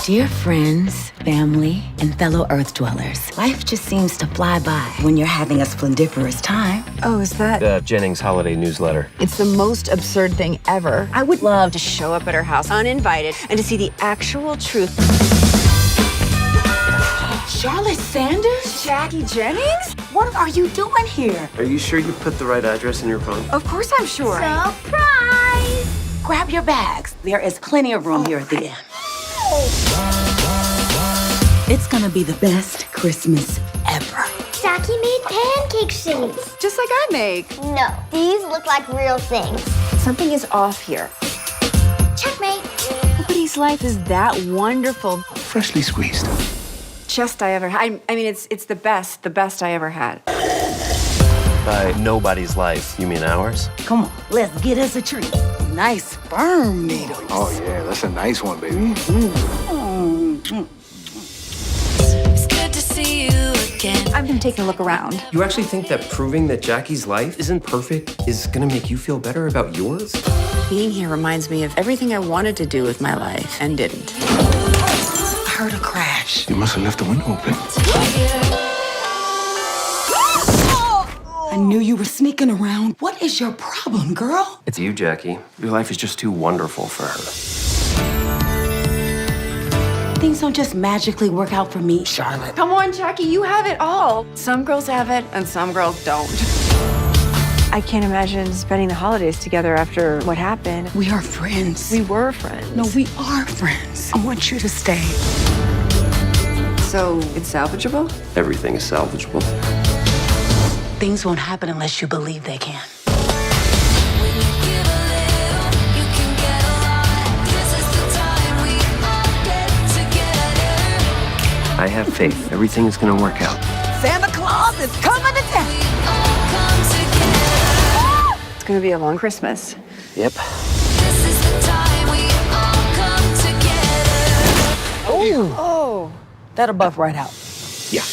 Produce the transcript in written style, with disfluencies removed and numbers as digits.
Dear friends, family, and fellow Earth dwellers, life just seems to fly by when you're having a splendiferous time. Oh, is that? The Jennings holiday newsletter. It's the most absurd thing ever. I would love to show up at her house uninvited and to see the actual truth. Charlotte Sanders? Jackie Jennings? What are you doing here? Are you sure you put the right address in your phone? Of course I'm sure. Surprise! Grab your bags. There is plenty of room here at the end. It's gonna be the best Christmas ever. Jackie made pancake shapes. Just like I make. No, these look like real things. Something is off here. Checkmate. Nobody's life is that wonderful. Freshly squeezed. Best I ever had. I mean, it's the best I ever had. By nobody's life, you mean ours? Come on, let's get us a treat. Nice sperm needles. Oh, yeah, that's a nice one, baby. It's good to see you again. I've been taking a look around. You actually think that proving that Jackie's life isn't perfect is gonna make you feel better about yours? Being here reminds me of everything I wanted to do with my life and didn't. I heard a crash. You must have left the window open. I knew you were sneaking around. What is your problem, girl? It's you, Jackie. Your life is just too wonderful for her. Things don't just magically work out for me, Charlotte. Come on, Jackie, you have it all. Some girls have it and some girls don't. I can't imagine spending the holidays together after what happened. We are friends. We were friends. No, we are friends. I want you to stay. So it's salvageable? Everything is salvageable. Things won't happen unless you believe they can. When you give a little, you can get a lot. This is the time we all get together. I have faith. Everything is gonna work out. Santa Claus is coming to town. We all come together. It's gonna be a long Christmas. Yep. This is the time we all come together. Oh, that'll buff right out. Yeah.